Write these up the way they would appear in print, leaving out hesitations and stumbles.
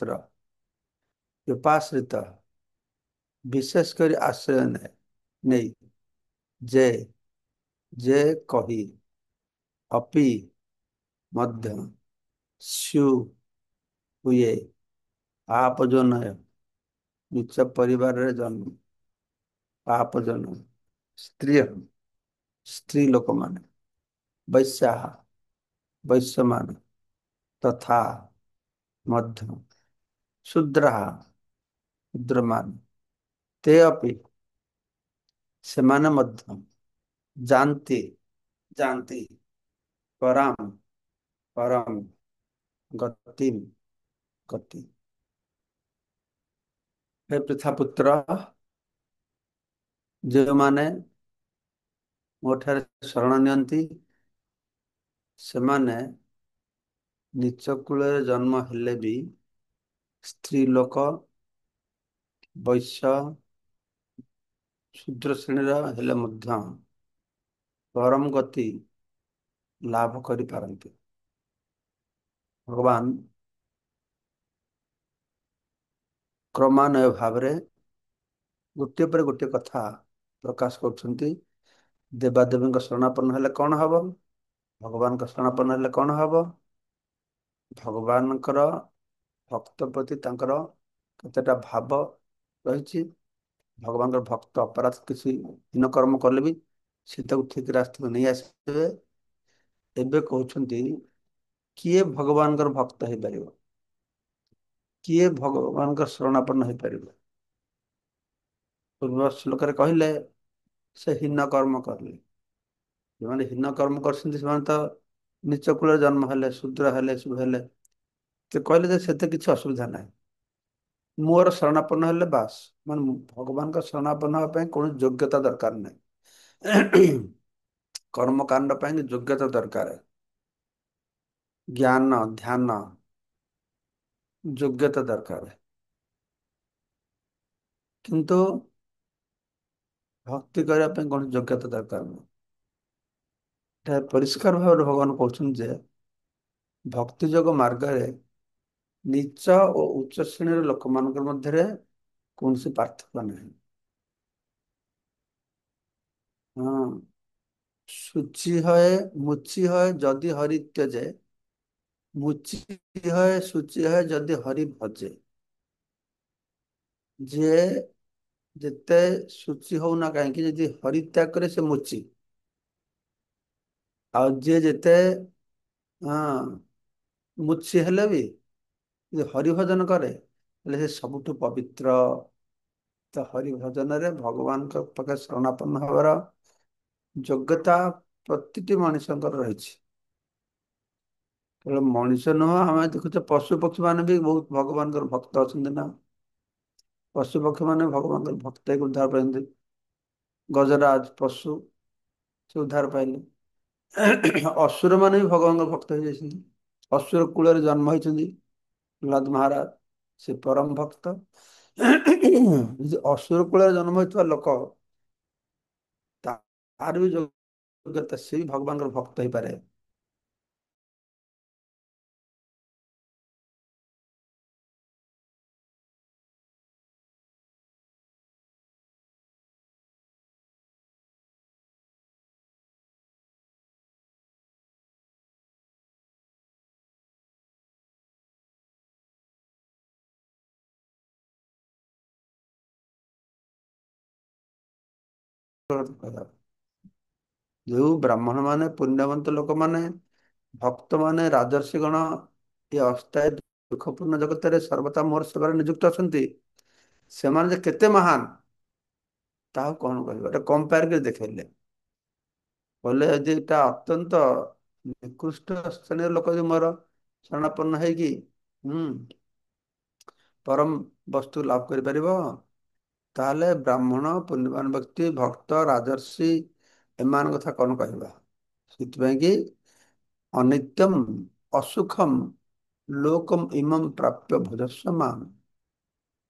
ମାତ୍ର ଉପାଶ୍ରିତ ବିଶେଷ କରି ଆଶ୍ରୟ ନେଇ ଯେ ଯେ କହି ଅପି ମଧ୍ୟ ସ୍ୟୁ ହୁଏ ପାପ ଜନ୍ମ ନିଜ ପରିବାରରେ ଜନ୍ମ ପାପ ଜନ୍ମ ସ୍ତ୍ରୀ ସ୍ତ୍ରୀ ଲୋକମାନେ ବୈଶ୍ୟା ବୈଶ୍ୟମାନେ ତଥା ମଧ୍ୟ ଶୂଦ୍ର ଶୂଦ୍ରମାନେ ते अपि ସେମାନେ ମଧ୍ୟ ଜାନ୍ତି ଜାନ୍ତି ପରାମ ପରମ ଗତି ଗତି। ହେ ପୃଥା ପୁତ୍ର, ଯେଉଁମାନେ ମୋ ଠାରେ ଶରଣ ନିଅନ୍ତି ସେମାନେ ନୀଚ କୂଳରେ ଜନ୍ମ ହେଲେ ବି ସ୍ତ୍ରୀ ଲୋକ ବୈଶ୍ୟ ଶୂଦ୍ର ଶ୍ରେଣୀର ହେଲେ ମଧ୍ୟ ପରମ ଗତି ଲାଭ କରିପାରନ୍ତି। ଭଗବାନ କ୍ରମାନ୍ୱୟ ଭାବରେ ଗୋଟିଏ ପରେ ଗୋଟିଏ କଥା ପ୍ରକାଶ କରୁଛନ୍ତି। ଦେବାଦେବୀଙ୍କ ଶରଣାପନ୍ନ ହେଲେ କଣ ହବ, ଭଗବାନଙ୍କ ଶରଣାପନ୍ନ ହେଲେ କଣ ହବ, ଭଗବାନଙ୍କର ଭକ୍ତ ପ୍ରତି ତାଙ୍କର କେତେଟା ଭାବ ରହିଛି, ଭଗବାନଙ୍କର ଭକ୍ତ ଅପରାଧ କିଛି ହୀନ କର୍ମ କଲେ ବି ସେ ତାକୁ ଠିକ ରାସ୍ତାକୁ ନେଇ ଆସିବେ। ଏବେ କହୁଛନ୍ତି କିଏ ଭଗବାନଙ୍କର ଭକ୍ତ ହେଇପାରିବ, କିଏ ଭଗବାନଙ୍କର ଶରଣାପନ୍ନ ହେଇପାରିବ। ପୂର୍ବ ଶ୍ଲୋକରେ କହିଲେ ସେ ହୀନ କର୍ମ କରିଲେ, ଯେଉଁମାନେ ହୀନ କର୍ମ କରିଛନ୍ତି ସେମାନେ ତ ନୀଚ କୂଳରେ ଜନ୍ମ ହେଲେ, ଶୂଦ୍ର ହେଲେ, ସବୁ ହେଲେ। ସେ କହିଲେ ଯେ ସେଥିରେ କିଛି ଅସୁବିଧା ନାହିଁ, ମୋର ଶରଣାପନ୍ନ ହେଲେ ବାସ୍, ମାନେ ଭଗବାନଙ୍କ ଶରଣାପନ୍ନ ହେବା ପାଇଁ କୌଣସି ଯୋଗ୍ୟତା ଦରକାର ନାହିଁ। କର୍ମକାଣ୍ଡ ପାଇଁ ଯୋଗ୍ୟତା ଦରକାର, ଜ୍ଞାନ ଧ୍ୟାନ ଯୋଗ୍ୟତା ଦରକାର, କିନ୍ତୁ ଭକ୍ତି କରିବା ପାଇଁ କୌଣସି ଯୋଗ୍ୟତା ଦରକାର ନାହିଁ। ଏଟା ପରିଷ୍କାର ଭାବରେ ଭଗବାନ କହୁଛନ୍ତି ଯେ ଭକ୍ତି ଯୋଗ ମାର୍ଗରେ ନୀଚ ଓ ଉଚ୍ଚ ଶ୍ରେଣୀର ଲୋକମାନଙ୍କ ମଧ୍ୟରେ କୌଣସି ପାର୍ଥକ୍ୟ ନାହିଁ। ହଁ, ସୂଚି ହଏ ମୁଚି ହଏ ଯଦି ହରି ତ୍ୟଜେ, ମୁଚି ହଏ ସୂଚି ହଏ ଯଦି ହରି ଭଜେ। ଯିଏ ଯେତେ ସୂଚି ହଉନା କାହିଁକି ଯଦି ହରି ତ୍ୟାଗ କରେ ସେ ମୁଚି, ଆଉ ଯିଏ ଯେତେ ମୁଚି ହେଲେ ବି ଯଦି ହରି ଭଜନ କରେ ହେଲେ ସେ ସବୁଠୁ ପବିତ୍ର। ତ ହରି ଭଜନରେ ଭଗବାନଙ୍କ ପାଖେ ଶରଣାପନ୍ନ ହେବାର ଯୋଗ୍ୟତା ପ୍ରତିଟି ମଣିଷଙ୍କର ରହିଛି। କେବଳ ମଣିଷ ନୁହଁ, ଆମେ ଦେଖୁଛେ ପଶୁ ପକ୍ଷୀ ମାନେ ବି ବହୁତ ଭଗବାନଙ୍କର ଭକ୍ତ ଅଛନ୍ତି ନା। ପଶୁ ପକ୍ଷୀ ମାନେ ଭଗବାନଙ୍କର ଭକ୍ତ ହେଇକି ଉଦ୍ଧାର ପାଇଛନ୍ତି। ଗଜରାଜ ପଶୁ ସେ ଉଦ୍ଧାର ପାଇଲେ, ଅସୁର ମାନେ ବି ଭଗବାନଙ୍କ ଭକ୍ତ ହେଇଯାଇଛନ୍ତି, ଅସୁର କୂଳରେ ଜନ୍ମ ହେଇଛନ୍ତି ପ୍ରହ୍ଲାଦ ମହାରାଜ, ସେ ପରମ ଭକ୍ତ। ଯଦି ଅସୁର କୂଳରେ ଜନ୍ମ ହେଇଥିବା ଲୋକ ତାର ବି ଯୋଗ୍ୟତା, ସେ ବି ଭଗବାନଙ୍କର ଭକ୍ତ ହେଇପାରେ। ଯୋଉ ବ୍ରାହ୍ମଣ ମାନେ ପୁଣ୍ୟବନ୍ତ ଲୋକମାନେ ଭକ୍ତ ମାନେ ରାଜର୍ଷି ଗଣ ଏ ଅସ୍ଥାୟୀ ଦୁଃଖପୂର୍ଣ୍ଣ ଜଗତରେ ସର୍ବଦା ମୋର ସେବାରେ ନିଯୁକ୍ତ ଅଛନ୍ତି, ସେମାନେ ଯେ କେତେ ମହାନ ତାହା କଣ କହିବ, ଏଟା କମ୍ପେୟାର କରି ଦେଖେଇଲେ। କହିଲେ ଯେ ଏଟା ଅତ୍ୟନ୍ତ ନିକୃଷ୍ଟ ଶ୍ରେଣୀର ଲୋକ ଯେ ମୋର ଶରଣାପନ୍ନ ହେଇକି ପରମ ବସ୍ତୁ ଲାଭ କରିପାରିବ, ତାହେଲେ ବ୍ରାହ୍ମଣ ପୁଣ୍ୟବାନ ବ୍ୟକ୍ତି ଭକ୍ତ ରାଜର୍ଷି ଏମାନଙ୍କ କଥା କଣ କହିବା। ସେଥିପାଇଁ କି ଅନିତ୍ୟମ ଅସୁଖମ ଲୋକମ ଇମମ ପ୍ରାପ୍ୟ ଭଜସ୍ୱ ମାମ୍,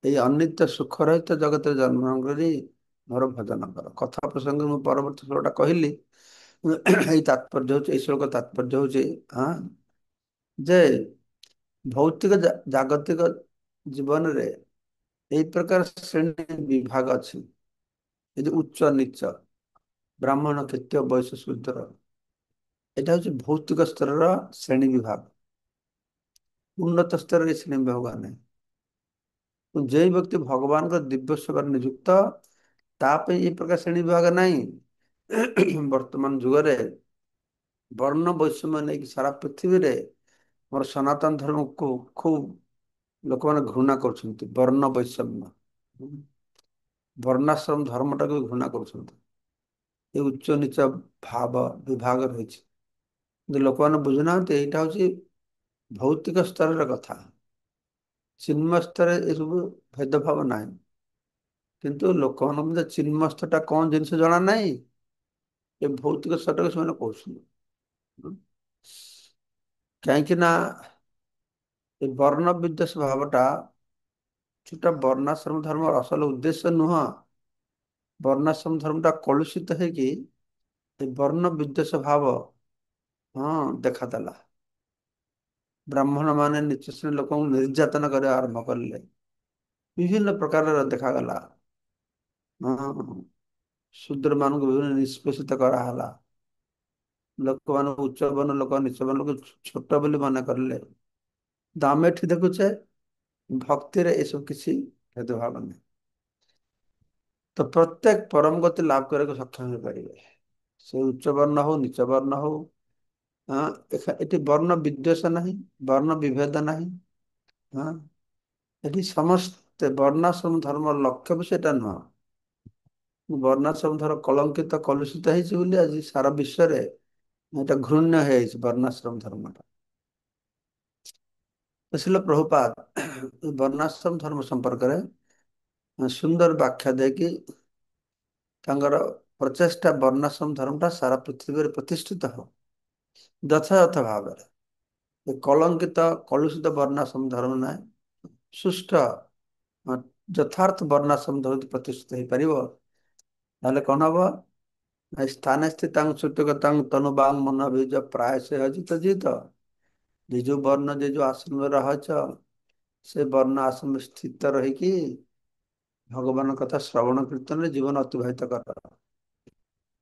ଏଇ ଅନିତ୍ୟ ସୁଖ ରହିତ ଜଗତରେ ଜନ୍ମ କରି ମୋର ଭଜନ କର। କଥା ପ୍ରସଙ୍ଗ ମୁଁ ପରବର୍ତ୍ତୀ ଶ୍ଲୋକଟା କହିଲି, ଏଇ ତାତ୍ପର୍ଯ୍ୟ ହଉଛି, ଏଇ ଶ୍ଲୋକ ତାତ୍ପର୍ଯ୍ୟ ହଉଛି ଯେ ଭୌତିକ ଜାଗତିକ ଜୀବନରେ ଏଇ ପ୍ରକାର ଶ୍ରେଣୀ ବିଭାଗ ଅଛି। ଏ ଯେ ଉଚ୍ଚ ନିଚ, ବ୍ରାହ୍ମଣ କ୍ଷତ୍ରିୟ ବୈଶ୍ୟ ଶୂଦ୍ର, ଏଇଟା ହଉଛି ଭୌତିକ ସ୍ତରର ଶ୍ରେଣୀ ବିଭାଗ। ଉନ୍ନତ ସ୍ତରରେ ଶ୍ରେଣୀ ବିଭାଗ ନାହିଁ। ଯେ ବ୍ୟକ୍ତି ଭଗବାନଙ୍କ ଦିବ୍ୟ ସେବାରେ ନିଯୁକ୍ତ, ତା ପାଇଁ ଏ ପ୍ରକାର ଶ୍ରେଣୀ ବିଭାଗ ନାହିଁ। ବର୍ତ୍ତମାନ ଯୁଗରେ ବର୍ଣ୍ଣ ବୈଷମ୍ୟ ନେଇକି ସାରା ପୃଥିବୀରେ ଆମର ସନାତନ ଧର୍ମକୁ ଖୁବ ଲୋକମାନେ ଘୃଣା କରୁଛନ୍ତି। ବର୍ଣ୍ଣ ବୈଷମ୍ୟ, ବର୍ଣ୍ଣାଶ୍ରମ ଧର୍ମଟାକୁ ବି ଘୃଣା କରୁଛନ୍ତି। ଏ ଉଚ୍ଚ ନିଚ ଭାବ ବିଭାଗ ରହିଛି, କିନ୍ତୁ ଲୋକମାନେ ବୁଝୁନାହାନ୍ତି ଏଇଟା ହଉଛି ଭୌତିକ ସ୍ତରର କଥା। ଚିନ୍ମୟ ସ୍ତରରେ ଏସବୁ ଭେଦଭାବ ନାହିଁ। କିନ୍ତୁ ଲୋକମାନଙ୍କ ମଧ୍ୟ ଚିନ୍ମୟ ସ୍ତରଟା କଣ ଜିନିଷ ଜଣା ନାହିଁ, ଏ ଭୌତିକ ସ୍ତରଟାକୁ ସେମାନେ କହୁଛନ୍ତି। କାହିଁକି ନା ଏ ବର୍ଣ୍ଣ ବିଦ୍ୱେଷ ଭାବଟା, ସେଟା ବର୍ଣ୍ଣାଶ୍ରମ ଧର୍ମର ଅସଲ ଉଦ୍ଦେଶ୍ୟ ନୁହଁ। ବର୍ଣ୍ଣାଶ୍ରମ ଧର୍ମଟା କଳୁଷିତ ହେଇକି ଏ ବର୍ଣ୍ଣ ବିଦ୍ୱେଷ ଭାବ ଦେଖାଦେଲା। ବ୍ରାହ୍ମଣ ମାନେ ନିଚ ଶ୍ରେଣୀ ଲୋକଙ୍କୁ ନିର୍ଯାତନା କରିବା ଆରମ୍ଭ କଲେ। ବିଭିନ୍ନ ପ୍ରକାରର ଦେଖାଗଲା। ହଁ, ଶୂଦ୍ର ମାନଙ୍କୁ ବିଭିନ୍ନ ନିଷ୍ପେଷିତ କରାହେଲା। ଲୋକମାନଙ୍କୁ ଉଚ୍ଚ ବର୍ଣ୍ଣ ଲୋକ ନିଚ ବର୍ଣ୍ଣ ଲୋକ ଛୋଟ ବୋଲି ମନେ କରିଲେ। କିନ୍ତୁ ଆମେ ଏଠି ଦେଖୁଛେ ଭକ୍ତିରେ ଏସବୁ କିଛି ଭେଦଭାବ ନାହିଁ। ତ ପ୍ରତ୍ୟେକ ପରମ ଗତି ଲାଭ କରିବାକୁ ସକ୍ଷମ ହେଇପାରିବେ। ସେ ଉଚ୍ଚ ବର୍ଣ୍ଣ ହଉ ନିଚ ବର୍ଣ୍ଣ ହଉ। ହଁ, ଏଠି ବର୍ଣ୍ଣ ବିଦ୍ୱେଷ ନାହିଁ, ବର୍ଣ୍ଣ ବିଭେଦ ନାହିଁ। ହଁ, ଏଠି ସମସ୍ତେ ବର୍ଣ୍ଣାଶ୍ରମ ଧର୍ମର ଲକ୍ଷ୍ୟ ବି ସେଇଟା ନୁହଁ। ବର୍ଣ୍ଣାଶ୍ରମ ଧର୍ମ କଳଙ୍କିତ କଲୁଷିତ ହେଇଛି ବୋଲି ଆଜି ସାରା ବିଶ୍ୱରେ এটা ଘୃଣ୍ୟ ହେଇଯାଇଛି ବର୍ଣ୍ଣାଶ୍ରମ ଧର୍ମଟା। ଶ୍ରୀଲ ପ୍ରଭୁପାଦ ବର୍ଣ୍ଣାଶ୍ରମ ଧର୍ମ ସମ୍ପର୍କରେ ସୁନ୍ଦର ବ୍ୟାଖ୍ୟା ଦେଇକି ତାଙ୍କର ପ୍ରଚେଷ୍ଟା ବର୍ଣ୍ଣାଶ୍ରମ ଧର୍ମଟା ସାରା ପୃଥିବୀରେ ପ୍ରତିଷ୍ଠିତ ହବ ଯଥାଯଥ ଭାବରେ। ଏ କଳଙ୍କିତ କଳୁଷିତ ବର୍ଣ୍ଣାଶ୍ରମ ଧର୍ମ ନାହିଁ, ସୁଷ୍ଠ ଯଥାର୍ଥ ବର୍ଣ୍ଣାଶ୍ରମ ଧର୍ମ ପ୍ରତିଷ୍ଠିତ ହେଇପାରିବ, ତାହେଲେ କଣ ହବ? ସ୍ଥାନେ ସ୍ଥିତାଂ ସୁତଗତାଂ ତନୁ ବାଂ ମନ ବୀଜ ପ୍ରାୟ ସେ ଅଜିତ ଜିତ। ଯେ ଯୋଉ ବର୍ଣ୍ଣ ଯେ ଯୋଉ ଆଶ୍ରମରେ ରହଛ, ସେ ବର୍ଣ୍ଣ ଆଶ୍ରମରେ ସ୍ଥିତ ରହିକି ଭଗବାନଙ୍କ କଥା ଶ୍ରବଣ କୀର୍ତ୍ତନରେ ଜୀବନ ଅତିବାହିତ କର।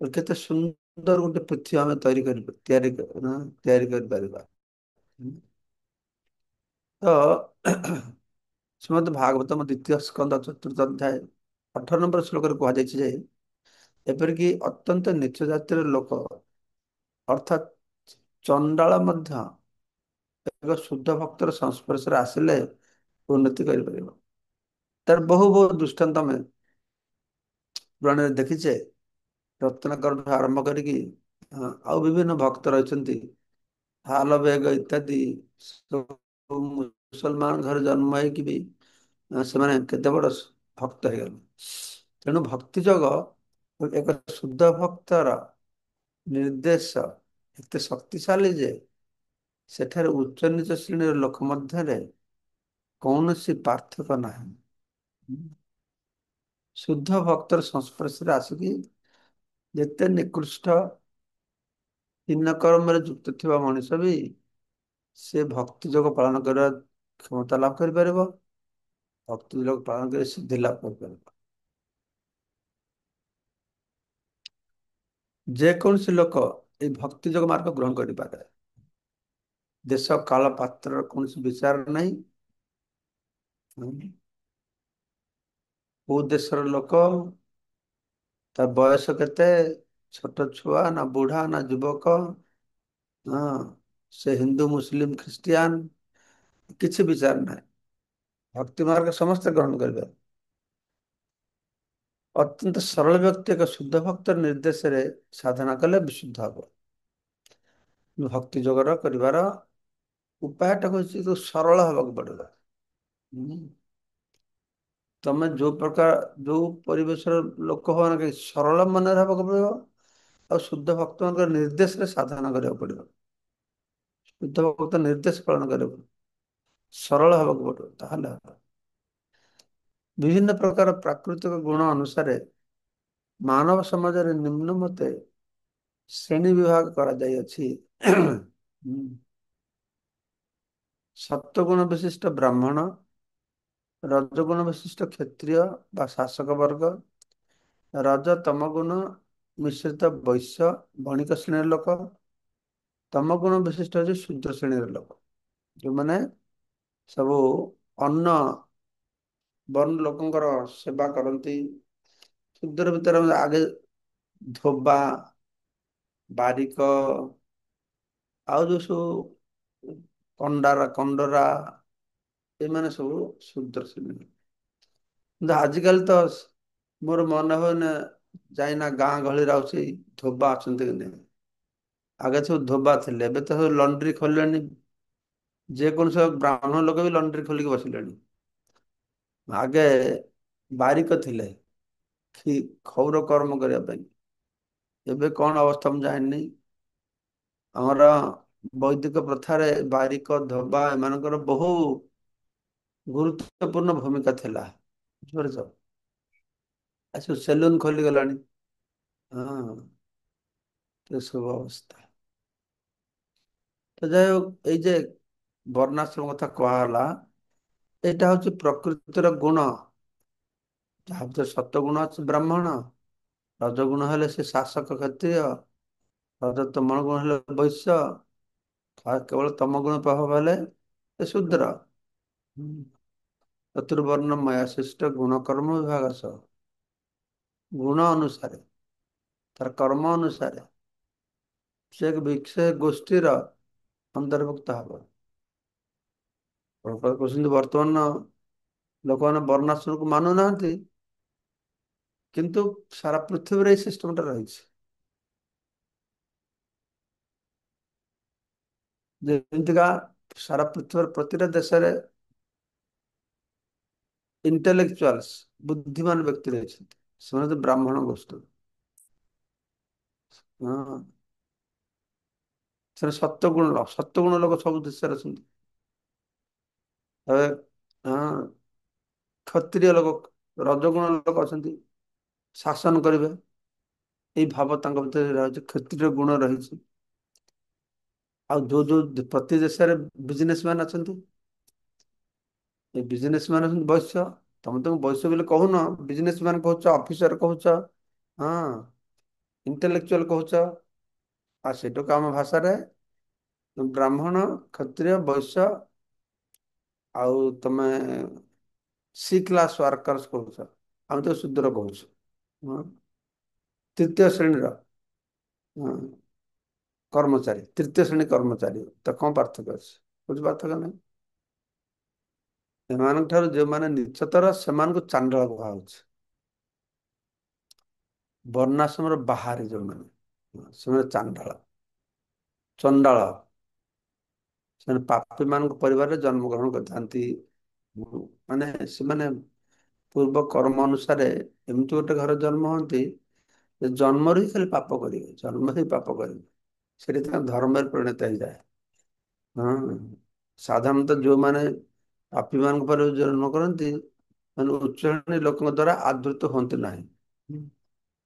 କେତେ ସୁନ୍ଦର ଗୋଟେ ପୃଥିବୀ ଆମେ ତିଆରି କରିପାରିବା। ତ ଶ୍ରୀମଦ୍ ଭାଗବତମ ଦ୍ୱିତୀୟ ସ୍କନ୍ଦ ଚତୁର୍ଥ ଅଧ୍ୟାୟ 18 নম্বର ଶ୍ଲୋକରେ କୁହାଯାଇଛି ଯେ, ଏପରିକି ଅତ୍ୟନ୍ତ ନୀଚ ଜାତିର ଲୋକ ଅର୍ଥାତ୍ ଚଣ୍ଡାଳ ମଧ୍ୟ ଏକ ଶୁଦ୍ଧ ଭକ୍ତର ସଂସ୍ପର୍ଶରେ ଆସିଲେ ଉନ୍ନତି କରିପାରିବ। ତାର ବହୁ ବହୁ ଦୃଷ୍ଟାନ୍ତ ଆମେ ପୁରାଣରେ ଦେଖିଛେ। ରତ୍ନାକରଠୁ ଆରମ୍ଭ କରିକି ଆଉ ବିଭିନ୍ନ ଭକ୍ତ ରହିଛନ୍ତି। ହାଲ ବେଗ ଇତ୍ୟାଦି ମୁସଲମାନ ଘରେ ଜନ୍ମ ହେଇକି ବି ସେମାନେ କେତେ ବଡ ଭକ୍ତ ହେଇଗଲେ। ତେଣୁ ଭକ୍ତି ଯୋଗ ଏକ ଶୁଦ୍ଧ ଭକ୍ତର ନିର୍ଦ୍ଦେଶ ଏତେ ଶକ୍ତିଶାଳୀ ଯେ ସେଠାରେ ଉଚ୍ଚ ନିଚ ଶ୍ରେଣୀର ଲୋକ ମଧ୍ୟରେ କୌଣସି ପାର୍ଥକ୍ୟ ନାହିଁ। ଶୁଦ୍ଧ ଭକ୍ତର ସଂସ୍ପର୍ଶରେ ଆସିକି ଯେତେ ନିକୃଷ୍ଟ ହୀନ କର୍ମରେ ଯୁକ୍ତ ଥିବା ମଣିଷ ବି ସେ ଭକ୍ତି ଯୋଗ ପାଳନ କରିବା କ୍ଷମତା ଲାଭ କରିପାରିବ। ଭକ୍ତି ଯୋଗ ପାଳନ କରି ସିଦ୍ଧି ଲାଭ କରିପାରିବ। ଯେକୌଣସି ଲୋକ ଏଇ ଭକ୍ତି ଯୋଗ ମାର୍ଗ ଗ୍ରହଣ କରିପାରେ। ଦେଶ କାଳ ପାତ୍ରର କୌଣସି ବିଚାର ନାହିଁ। କୋଉ ଦେଶର ଲୋକ, ତା ବୟସ କେତେ, ଛୋଟ ଛୁଆ ନା ବୁଢା ନା ଯୁବକ, ହଁ, ସେ ହିନ୍ଦୁ ମୁସଲିମ ଖ୍ରୀଷ୍ଟିଆନ କିଛି ବିଚାର ନାହିଁ। ଭକ୍ତି ମାର୍ଗ ସମସ୍ତେ ଗ୍ରହଣ କରିବେ। ଅତ୍ୟନ୍ତ ସରଳ ବ୍ୟକ୍ତି ଏକ ଶୁଦ୍ଧ ଭକ୍ତର ନିର୍ଦ୍ଦେଶରେ ସାଧନା କଲେ ବିଶୁଦ୍ଧ ହବ। ଭକ୍ତି ଯୋଗର କରିବାର ଉପାୟଟା ହଉଛି ତ ସରଳ ହବାକୁ ପଡିବ। ତମେ ଯୋଉ ପ୍ରକାର ଯୋଉ ପରିବେଶର ଲୋକ ହବ ନା କାହିଁକି ସରଳ ମନରେ ହେବାକୁ ପଡିବ। ଆଉ ଶୁଦ୍ଧ ଭକ୍ତଙ୍କ ନିର୍ଦ୍ଦେଶରେ ସାଧନା କରିବାକୁ ପଡିବ। ଶୁଦ୍ଧ ଭକ୍ତ ନିର୍ଦ୍ଦେଶ ପାଳନ କରିବାକୁ ସରଳ ହେବାକୁ ପଡିବ, ତାହେଲେ ହବ। ବିଭିନ୍ନ ପ୍ରକାର ପ୍ରାକୃତିକ ଗୁଣ ଅନୁସାରେ ମାନବ ସମାଜରେ ନିମ୍ନ ମତେ ଶ୍ରେଣୀ ବିଭାଗ କରାଯାଇଅଛି। ସତ୍ୱଗୁଣ ବିଶିଷ୍ଟ ବ୍ରାହ୍ମଣ, ରଜଗୁଣ ବିଶିଷ୍ଟ କ୍ଷତ୍ରିୟ ବା ଶାସକ ବର୍ଗ, ରଜ ତମଗୁଣ ମିଶ୍ରିତ ବୈଶ୍ୟ ବଣିକ ଶ୍ରେଣୀର ଲୋକ, ତମଗୁଣ ବିଶିଷ୍ଟ ହଉଛି ଶୂଦ୍ର ଶ୍ରେଣୀର ଲୋକ, ଯୋଉମାନେ ସବୁ ଅନ୍ନ ବର୍ଣ୍ଣ ଲୋକଙ୍କର ସେବା କରନ୍ତି। ଶୂଦ୍ର ଭିତରେ ଆଗେ ଧୋବା, ବାରିକ, ଆଉ ଯୋଉ ସବୁ କଣ୍ଡରା ଏମାନେ ସବୁ ଶୂଦ୍ର ଶ୍ରେଣୀ। କିନ୍ତୁ ଆଜିକାଲି ତ ମୋର ମନେ ହୁଏନା ଯାଇନା ଗାଁ ଗହଳିରେ ଆଉ ସେଇ ଧୋବା ଅଛନ୍ତି କି ନାହିଁ। ଆଗେ ସବୁ ଧୋବା ଥିଲେ, ଏବେ ତ ସବୁ ଲଣ୍ଡ୍ରି ଖୋଲିଲେଣି। ଯେକୌଣସି ବ୍ରାହ୍ମଣ ଲୋକ ବି ଲଣ୍ଡ୍ରି ଖୋଲିକି ବସିଲେଣି। ଆଗେ ବାରିକ ଥିଲେ କ୍ଷୌର କର୍ମ କରିବା ପାଇଁ। ଏବେ କଣ ଅବସ୍ଥା ମୁଁ ଜାଣିନି। ଆମର ବୈଦିକ ପ୍ରଥାରେ ବାରିକ, ଧୋବା ଏମାନଙ୍କର ବହୁ ଗୁରୁତ୍ୱପୂର୍ଣ୍ଣ ଭୂମିକା ଥିଲା, ବୁଝିପାରୁଛ। ଆସ ସେଲୁନ ଖୋଲିଗଲାଣି। ହଁ, ଏସବୁ ଅବସ୍ଥା। ତ ଯାଇ ହଉ, ଏଇ ଯେ ବର୍ଣ୍ଣାଶ୍ରମ କଥା କୁହାଗଲା, ଏଇଟା ହଉଛି ପ୍ରକୃତିର ଗୁଣ। ଯାହା ଭିତରେ ସତ୍ୱ ଗୁଣ ଅଛି ବ୍ରାହ୍ମଣ, ରଜଗୁଣ ହେଲେ ସେ ଶାସକ କ୍ଷତ୍ରିୟ, ରଜତମ ଗୁଣ ହେଲେ ବୈଶ୍ୟ, କେବଳ ତମ ଗୁଣ ପ୍ରଭାବ ହେଲେ ସେ ଶୂଦ୍ର। ଚତୁର୍ବର୍ଣ୍ଣ ଶିଷ୍ଟ ଗୁଣ କର୍ମ ବିଭାଗ ସହ ଗୁଣ ଅନୁସାରେ, ତାର କର୍ମ ଅନୁସାରେ ସେ ଗୋଷ୍ଠୀର ଅନ୍ତର୍ଭୁକ୍ତ ହବ। କହୁଛନ୍ତି ବର୍ତ୍ତମାନ ଲୋକମାନେ ବର୍ଣ୍ଣାଶ୍ରମକୁ ମାନୁନାହାନ୍ତି, କିନ୍ତୁ ସାରା ପୃଥିବୀରେ ଏଇ ସିଷ୍ଟମଟା ରହିଛି। ଯେମିତିକା ସାରା ପୃଥିବୀର ପ୍ରତିଟା ଦେଶରେ ଇଣ୍ଟେଲେକ୍ଚୁଆଲ୍ସ ବୁଦ୍ଧିମାନ ବ୍ୟକ୍ତି ରହିଛନ୍ତି, ସେମାନେ ତ ବ୍ରାହ୍ମଣ ଗୋଷ୍ଠୀ। ହଁ, ସେଟା ସତ୍ୱଗୁଣ ଲୋକ ସବୁ ଦେଶରେ ଅଛନ୍ତି। ଏବେ ହଁ, କ୍ଷତ୍ରିୟ ଲୋକ, ରଜଗୁଣ ଲୋକ ଅଛନ୍ତି, ଶାସନ କରିବେ। ଏଇ ଭାବ ତାଙ୍କ ଭିତରେ ରହିଛି, କ୍ଷତ୍ରିୟ ଗୁଣ ରହିଛି। ଆଉ ଯୋଉ ପ୍ରତି ଦେଶରେ ବିଜନେସ ମ୍ୟାନ ଅଛନ୍ତି, ଏ ବିଜନେସ ମ୍ୟାନ ଅଛନ୍ତି ବୈଶ୍ୟ। ତମେ ତାଙ୍କୁ ବୈଶ୍ୟ ବୋଲି କହୁନ, ବିଜନେସ ମ୍ୟାନ କହୁଛ, ଅଫିସର କହୁଛ। ହଁ, ଇଣ୍ଟେଲେକ୍ଚୁଆଲ କହୁଛ। ଆଉ ସେଇଟାକୁ ଆମ ଭାଷାରେ ବ୍ରାହ୍ମଣ, କ୍ଷତ୍ରିୟ, ବୈଶ୍ୟ, ଆଉ ତମେ ସି କ୍ଲାସ ୱାର୍କର୍ସ କହୁଛ, ଆମେ ତ ଶୂଦ୍ର କହୁଛୁ। ହଁ, ତୃତୀୟ ଶ୍ରେଣୀର, ହଁ, କର୍ମଚାରୀ, ତୃତୀୟ ଶ୍ରେଣୀ କର୍ମଚାରୀ, ତ କଣ ପାର୍ଥକ୍ୟ ଅଛି? କିଛି ପାର୍ଥକ୍ୟ ନାହିଁ। ସେମାନଙ୍କ ଠାରୁ ଯେଉଁମାନେ ନିଚତର, ସେମାନଙ୍କୁ ଚାଣ୍ଡଳ କୁହାହଉଛି। ବର୍ଣ୍ଣାଶ୍ରମର ବାହାରେ ଯୋଉମାନେ, ସେମାନେ ଚାଣ୍ଡାଳ, ଚଣ୍ଡାଳ। ସେମାନେ ପାପୀ ମାନଙ୍କ ପରିବାରରେ ଜନ୍ମଗ୍ରହଣ କରିଥାନ୍ତି। ମାନେ ସେମାନେ ପୂର୍ବ କର୍ମ ଅନୁସାରେ ଏମିତି ଗୋଟେ ଘରେ ଜନ୍ମ ହୁଅନ୍ତି, ଯେ ଜନ୍ମରୁ ହିଁ ଖାଲି ପାପ କରିବେ, ଜନ୍ମ ହିଁ ପାପ କରିବେ। ସେଠି ତାଙ୍କ ଧର୍ମରେ ପରିଣତ ହେଇଯାଏ। ହଁ, ସାଧାରଣତଃ ଯୋଉମାନେ ପାପୀ ମାନଙ୍କ ପରେ ଜନ୍ମ କରନ୍ତି, ମାନେ ଉଚ୍ଚ ଶ୍ରେଣୀ ଲୋକଙ୍କ ଦ୍ଵାରା ଆଦୃତ ହୁଅନ୍ତି ନାହିଁ।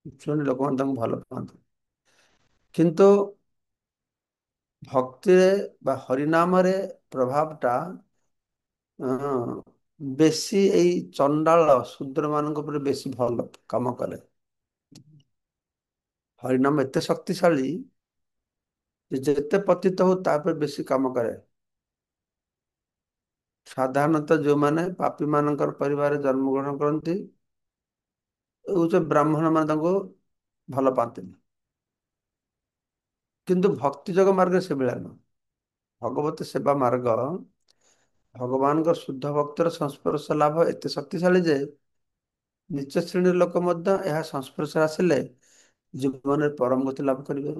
ଉଚ୍ଚ ଶ୍ରେଣୀ ଲୋକମାନେ ତାଙ୍କୁ ଭଲ ପାଆନ୍ତି। କିନ୍ତୁ ଭକ୍ତିରେ ବା ହରିନାମରେ ପ୍ରଭାବଟା ହଁ, ବେଶୀ ଏଇ ଚଣ୍ଡାଳ ଶୂଦ୍ର ମାନଙ୍କ ଉପରେ ବେଶୀ ଭଲ କାମ କରେ। ହରିନାମ ଏତେ ଶକ୍ତିଶାଳୀ ଯେ ଯେତେ ପତିତ ହଉ ତାପରେ ବେଶୀ କାମ କରେ। ସାଧାରଣତଃ ଯୋଉମାନେ ପାପୀ ମାନଙ୍କର ପରିବାରରେ ଜନ୍ମଗ୍ରହଣ କରନ୍ତି, ବ୍ରାହ୍ମଣ ମାନେ ତାଙ୍କୁ ଭଲ ପାଆନ୍ତିନି। କିନ୍ତୁ ଭକ୍ତି ଯୋଗ ମାର୍ଗରେ ସେଭଳିଆ ନୁହଁ। ଭଗବତୀ ସେବା ମାର୍ଗ ଭଗବାନଙ୍କ ଶୁଦ୍ଧ ଭକ୍ତର ସଂସ୍ପର୍ଶ ଲାଭ ଏତେ ଶକ୍ତିଶାଳୀ ଯେ ନିଚ ଶ୍ରେଣୀର ଲୋକ ମଧ୍ୟ ଏହା ସଂସ୍ପର୍ଶରେ ଆସିଲେ ଜୀବନରେ ପରମ ଗତି ଲାଭ କରିବେ।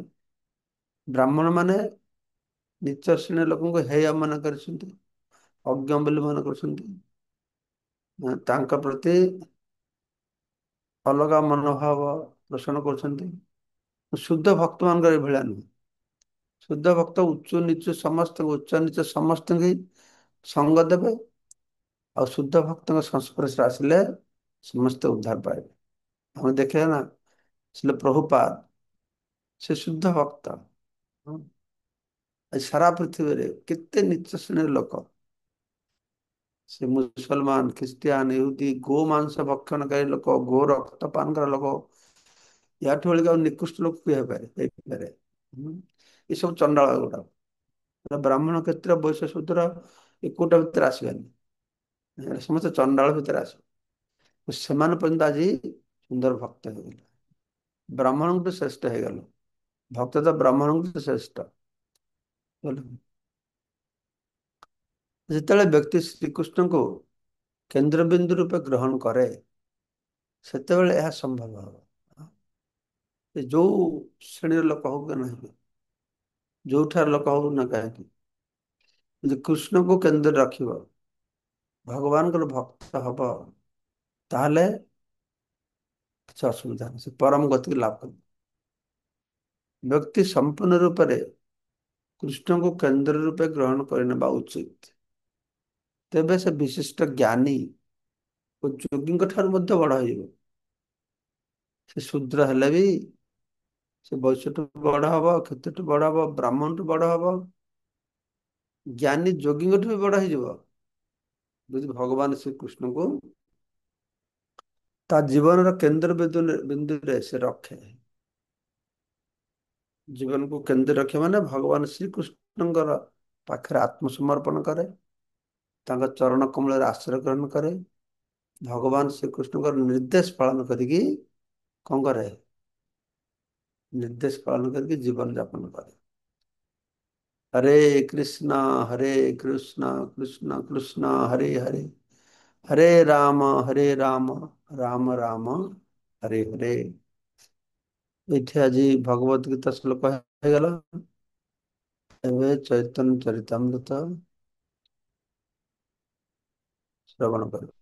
ବ୍ରାହ୍ମଣ ମାନେ ନିଚ ଶ୍ରେଣୀର ଲୋକଙ୍କୁ ହେୟ ମନେ କରିଛନ୍ତି, ଅଜ୍ଞ ବୋଲି ମନେ କରୁଛନ୍ତି। ତାଙ୍କ ପ୍ରତି ଅଲଗା ମନୋଭାବ ପୋଷଣ କରୁଛନ୍ତି। ଶୁଦ୍ଧ ଭକ୍ତ ମାନଙ୍କର ଏଇଭଳିଆ ନୁହେଁ। ଶୁଦ୍ଧ ଭକ୍ତ ଉଚ୍ଚ ନିଚ ସମସ୍ତଙ୍କୁ, ଉଚ୍ଚ ନିଚ ସମସ୍ତଙ୍କୁ ସଙ୍ଗ ଦେବେ, ଆଉ ଶୁଦ୍ଧ ଭକ୍ତଙ୍କ ସଂସ୍ପର୍ଶରେ ଆସିଲେ ସମସ୍ତେ ଉଦ୍ଧାର ପାଇବେ। ଆମେ ଦେଖିବା ନା, ଶିଲ ପ୍ରଭୁପାଦ ସେ ଶୁଦ୍ଧ ଭକ୍ତ। ସାରା ପୃଥିବୀରେ କେତେ ନିଚ ଶ୍ରେଣୀର ଲୋକ ସେ ମୁସଲମାନ, ଖ୍ରୀଷ୍ଟିଆନ, ଇହୁଦି, ଗୋ ମାଂସ ଭକ୍ଷଣକାରୀ ଲୋକ, ଗୋ ରକ୍ତ ପାନକାରୀ ଲୋକ, ୟାଠୁ ବେଳିକ ଆଉ ନିକୃଷ୍ଟ ଲୋକ କିଏ ହେଇପାରେ ହେଇପାରେ? ହୁଁ। ଏସବୁ ଚଣ୍ଡାଳ ଗୁଡାକ। ବ୍ରାହ୍ମଣ କ୍ଷେତ୍ର ବୈଶ୍ୟ ଶୂଦ୍ର ଏ କୋଟା ଭିତରେ ଆସିବେନି। ସମସ୍ତେ ଚଣ୍ଡାଳ ଭିତରେ ଆସିବେ। ସେମାନେ ପର୍ଯ୍ୟନ୍ତ ଆଜି ସୁନ୍ଦର ଭକ୍ତ ହେଇଗଲେ, ବ୍ରାହ୍ମଣଙ୍କଠୁ ଶ୍ରେଷ୍ଠ ହେଇଗଲେ। ଭକ୍ତ ତ ବ୍ରାହ୍ମଣଙ୍କଠୁ ଶ୍ରେଷ୍ଠ। ବୁଝିଲେ? ଯେତେବେଳେ ବ୍ୟକ୍ତି ଶ୍ରୀକୃଷ୍ଣଙ୍କୁ କେନ୍ଦ୍ରବିନ୍ଦୁ ରୂପେ ଗ୍ରହଣ କରେ, ସେତେବେଳେ ଏହା ସମ୍ଭବ ହବ। ସେ ଯୋଉ ଶ୍ରେଣୀର ଲୋକ ହଉ କି ନାହିଁ, ଯୋଉଠାର ଲୋକ ହଉ ନା କାହିଁକି, ଯଦି କୃଷ୍ଣଙ୍କୁ କେନ୍ଦ୍ରରେ ରଖିବ, ଭଗବାନଙ୍କର ଭକ୍ତ ହବ, ତାହେଲେ କିଛି ଅସୁବିଧା ନାହିଁ, ସେ ପରମ ଗତିକୁ ଲାଭ କରିବ। ବ୍ୟକ୍ତି ସମ୍ପୂର୍ଣ୍ଣ ରୂପରେ କୃଷ୍ଣଙ୍କୁ କେନ୍ଦ୍ର ରୂପେ ଗ୍ରହଣ କରିନେବା ଉଚିତ। ତେବେ ସେ ବିଶିଷ୍ଟ ଜ୍ଞାନୀ ଓ ଯୋଗୀଙ୍କ ଠାରୁ ମଧ୍ୟ ବଡ ହେଇଯିବ। ସେ ଶୂଦ୍ର ହେଲେ ବି ସେ ବୈଶ୍ୟଠୁ ବଡ ହବ, କ୍ଷତ୍ରିୟଠୁ ବଡ ହବ, ବ୍ରାହ୍ମଣଠୁ ବଡ ହବ, ଜ୍ଞାନୀ ଯୋଗୀଙ୍କଠୁ ବି ବଡ ହେଇଯିବ, ଯଦି ଭଗବାନ ଶ୍ରୀକୃଷ୍ଣଙ୍କୁ ତା ଜୀବନର କେନ୍ଦ୍ର ବିନ୍ଦୁରେ ସେ ରଖେ। ଜୀବନକୁ କେନ୍ଦ୍ର ରଖେ ମାନେ ଭଗବାନ ଶ୍ରୀକୃଷ୍ଣଙ୍କର ପାଖରେ ଆତ୍ମସମର୍ପଣ କରେ, ତାଙ୍କ ଚରଣ କମଳରେ ଆଶ୍ରୟ ଗ୍ରହଣ କରେ, ଭଗବାନ ଶ୍ରୀକୃଷ୍ଣଙ୍କର ନିର୍ଦ୍ଦେଶ ପାଳନ କରିକି କଣ କରେ? ନିର୍ଦ୍ଦେଶ ପାଳନ କରିକି ଜୀବନ ଯାପନ କରେ। ହରେ କୃଷ୍ଣ ହରେ କୃଷ୍ଣ କୃଷ୍ଣ କୃଷ୍ଣ ହରେ ହରେ, ହରେ ରାମ ରାମ ରାମ ହରେ ହରେ। ଏଇଠି ଆଜି ଭଗବତ ଗୀତା ଶ୍ଲୋକ ହେଇଗଲା। ଏବେ ଚୈତନ୍ୟ ଚରିତାମୃତ ଶ୍ରବଣ କରିବ।